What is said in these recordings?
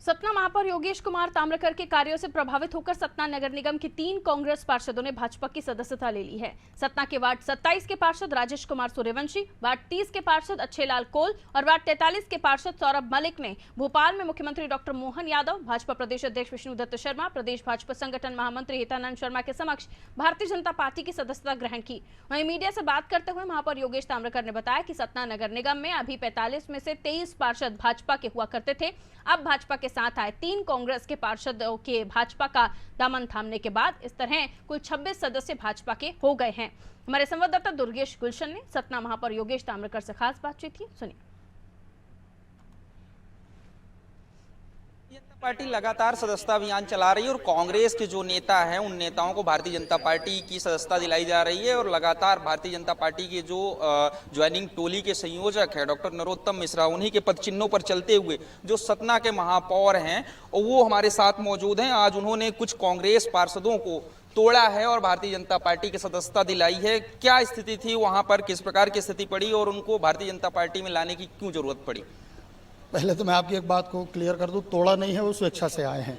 सतना महापौर योगेश कुमार ताम्रकर के कार्यों से प्रभावित होकर सतना नगर निगम के 3 कांग्रेस पार्षदों ने भाजपा की सदस्यता ले ली है। सतना के वार्ड 27 के पार्षद राजेश कुमार सूर्यवंशी, वार्ड 30 के पार्षद अच्छेलाल कोल और वार्ड 43 के पार्षद सौरभ मलिक ने भोपाल में मुख्यमंत्री डॉक्टर मोहन यादव, भाजपा प्रदेश अध्यक्ष विष्णुदत्त शर्मा, प्रदेश भाजपा संगठन महामंत्री हितानंद शर्मा के समक्ष भारतीय जनता पार्टी की सदस्यता ग्रहण की। वहीं मीडिया से बात करते हुए महापौर योगेश ताम्रकर ने बताया कि सतना नगर निगम में अभी 45 में से 23 पार्षद भाजपा के हुआ करते थे। अब भाजपा के साथ आए 3 कांग्रेस के पार्षदों के भाजपा का दामन थामने के बाद इस तरह कुल 26 सदस्य भाजपा के हो गए हैं। हमारे संवाददाता दुर्गेश गुलशन ने सतना महापौर योगेश ताम्रकर से खास बातचीत की, सुनिए। जनता पार्टी लगातार सदस्यता अभियान चला रही है और कांग्रेस के जो नेता हैं उन नेताओं को भारतीय जनता पार्टी की सदस्यता दिलाई जा रही है और लगातार भारतीय जनता पार्टी के जो ज्वाइनिंग टोली के संयोजक हैं डॉक्टर नरोत्तम मिश्रा, उन्हीं के पद चिन्हों पर चलते हुए जो सतना के महापौर हैं वो हमारे साथ मौजूद हैं। आज उन्होंने कुछ कांग्रेस पार्षदों को तोड़ा है और भारतीय जनता पार्टी की सदस्यता दिलाई है। क्या स्थिति थी वहां पर, किस प्रकार की स्थिति पड़ी और उनको भारतीय जनता पार्टी में लाने की क्यों जरूरत पड़ी? पहले तो मैं आपकी एक बात को क्लियर कर दूं, तोड़ा नहीं है, वो स्वेच्छा से आए हैं।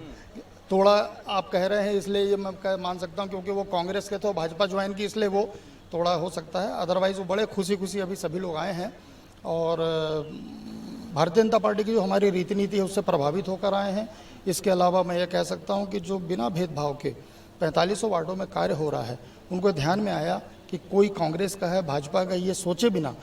तोड़ा आप कह रहे हैं इसलिए ये मैं मान सकता हूं क्योंकि वो कांग्रेस के थे, भाजपा ज्वाइन की, इसलिए वो तोड़ा हो सकता है। अदरवाइज वो बड़े खुशी खुशी अभी सभी लोग आए हैं और भारतीय जनता पार्टी की जो हमारी रीति नीति है उससे प्रभावित होकर आए हैं। इसके अलावा मैं ये कह सकता हूँ कि जो बिना भेदभाव के 45 वार्डों में कार्य हो रहा है, उनको ध्यान में आया कि कोई कांग्रेस का है, भाजपा का, ये सोचे बिना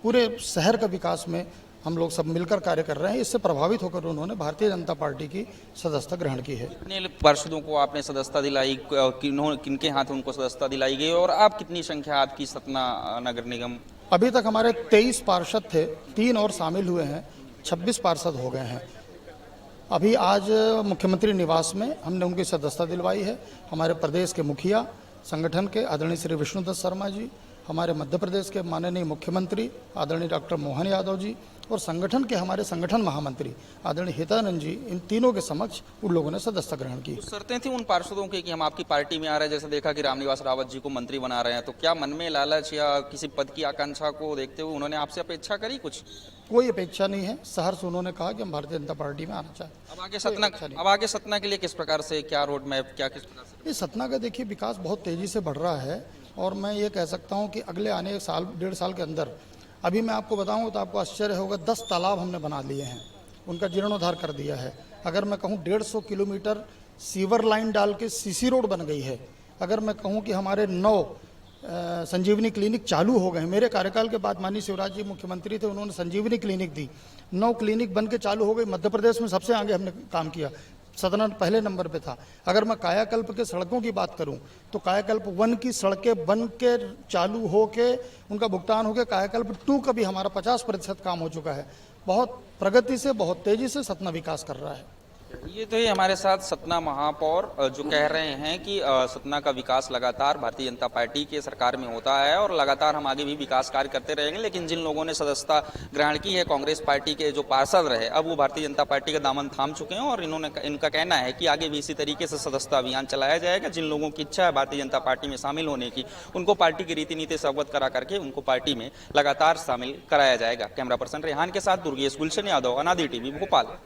पूरे शहर का विकास में हम लोग सब मिलकर कार्य कर रहे हैं। इससे प्रभावित होकर उन्होंने भारतीय जनता पार्टी की सदस्यता ग्रहण की है। कितने पार्षदों को आपने सदस्यता दिलाई, किनके हाथ उनको सदस्यता दिलाई गई और आप कितनी संख्या आपकी सतना नगर निगम? अभी तक हमारे 23 पार्षद थे, 3 और शामिल हुए हैं, 26 पार्षद हो गए हैं। अभी आज मुख्यमंत्री निवास में हमने उनकी सदस्यता दिलवाई है। हमारे प्रदेश के मुखिया संगठन के आदरणीय श्री विष्णुदत्त शर्मा जी, हमारे मध्य प्रदेश के माननीय मुख्यमंत्री आदरणीय डॉक्टर मोहन यादव जी और संगठन के हमारे संगठन महामंत्री आदरणीय हितानंद जी, इन तीनों के समक्ष उन लोगों ने सदस्यता ग्रहण की। तो शर्तें थी उन पार्षदों की कि हम आपकी पार्टी में आ रहे हैं, जैसे देखा कि रामनिवास रावत जी को मंत्री बना रहे हैं, तो क्या मन में लालच या किसी पद की आकांक्षा को देखते हुए उन्होंने आपसे अपेक्षा करी? कुछ कोई अपेक्षा नहीं है। सहर्ष उन्होंने कहा कि हम भारतीय जनता पार्टी में आना चाहते हैं। अब आगे सतना के लिए किस प्रकार से, क्या रोड मैप, क्या किस प्रकार से? ये सतना का देखिए विकास बहुत तेजी से बढ़ रहा है और मैं ये कह सकता हूँ कि अगले आने साल 1.5 साल के अंदर, अभी मैं आपको बताऊँ तो आपको आश्चर्य होगा, 10 तालाब हमने बना लिए हैं, उनका जीर्णोद्धार कर दिया है। अगर मैं कहूँ 150 किलोमीटर सीवर लाइन डाल के सीसी रोड बन गई है। अगर मैं कहूँ कि हमारे 9 संजीवनी क्लिनिक चालू हो गए। मेरे कार्यकाल के बाद माननीय शिवराज जी मुख्यमंत्री थे, उन्होंने संजीवनी क्लिनिक दी, 9 क्लिनिक बन के चालू हो गई। मध्य प्रदेश में सबसे आगे हमने काम किया, सतना पहले नंबर पे था। अगर मैं कायाकल्प के सड़कों की बात करूं तो कायाकल्प 1 की सड़कें बन के चालू हो के उनका भुगतान हो के कायाकल्प 2 का भी हमारा 50% काम हो चुका है। बहुत प्रगति से, बहुत तेजी से सतना विकास कर रहा है। ये तो ये हमारे साथ सतना महापौर जो कह रहे हैं कि सतना का विकास लगातार भारतीय जनता पार्टी के सरकार में होता है और लगातार हम आगे भी विकास कार्य करते रहेंगे, लेकिन जिन लोगों ने सदस्यता ग्रहण की है, कांग्रेस पार्टी के जो पार्षद रहे, अब वो भारतीय जनता पार्टी का दामन थाम चुके हैं और इनका कहना है कि आगे भी इसी तरीके से सदस्यता अभियान चलाया जाएगा। जिन लोगों की इच्छा है भारतीय जनता पार्टी में शामिल होने की, उनको पार्टी की रीति नीति से अवगत करा करके उनको पार्टी में लगातार शामिल कराया जाएगा। कैमरा पर्सन रेहान के साथ दुर्गेश गुलशन यादव, अनादि टीवी, भोपाल।